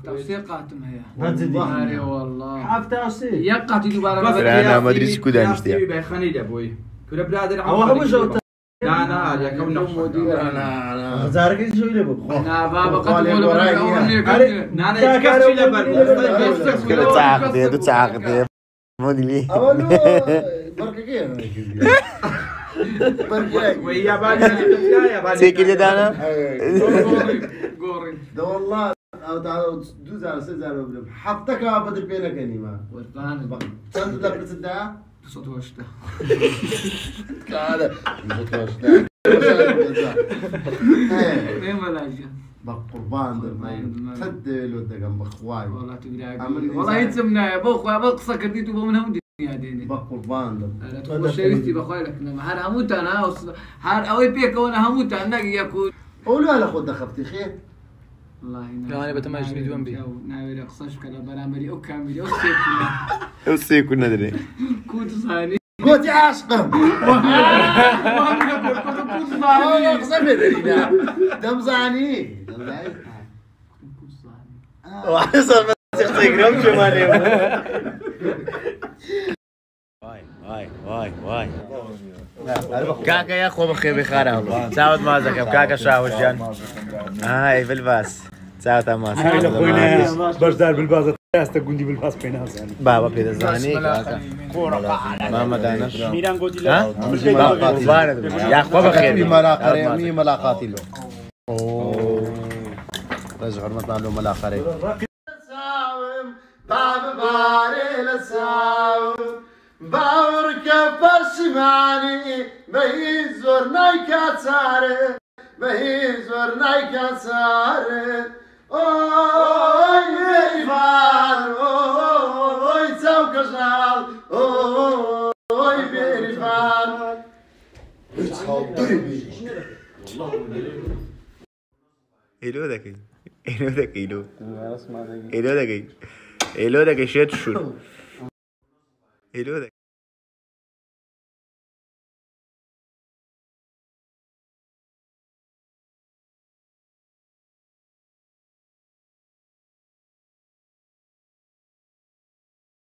تفسير قاتم هي هذه والله حافظ سي يقعد يدوبار انا ما ادري شكون داشتي بخنيده بوي كل بلاد هو هم جوت لا يا كون انا زارك شو يلبس انا بابا قد انا كاش لبر تعاقد موديلي اولو بركه بركه ويا بالي سيكي دانا قوري ده والله او تعالوا دوز على سيزار وبلم حطك بدر بينك اني ما ورطان تنت لك تصدق صوت وشته كذا مين ملاجه قربان ده تدل ودك ام بخواي والله تبي والله يتسمنا يا ابو اخويا بقصه كرديت ومنهم دنيا ديني قربان ده لا تقول شريتي بخويلك هذا هموت انا هذا اوي بيك وانا هموت انا يكون قولوا على خد خفتي خير والله لا انا بتماجد جنبي بي ناوي اقصاش كذا برامري او كامل او وسي كنا ندري كنت صاني قلت عاشقم كنت صاني اقسم بالله دمزاني دمزاني وحصل بس تقرب شو مالي واي كاكا يا اخو بخير بخير والله تعود ما زكم كاكا شاوش جان هاي بالباس تعود ما خوينا باش دار بالباز تاستا قندي بالباس بيناس يعني بابا بيد زاني كاكا ما دانش ميران قودي ها يا اخو بخير مي ملاقاتي له رجع نطلع له ملاقاتي باب باري لساو باورك بسماني بهزور نايكا ساره بهزور نايكا ساره اوي بيرفان اوي سوكشال اوي بيرفان إلو ذكي إلو ذكي إلو ذكي إلو ذكي شيء تشول إلو ذكي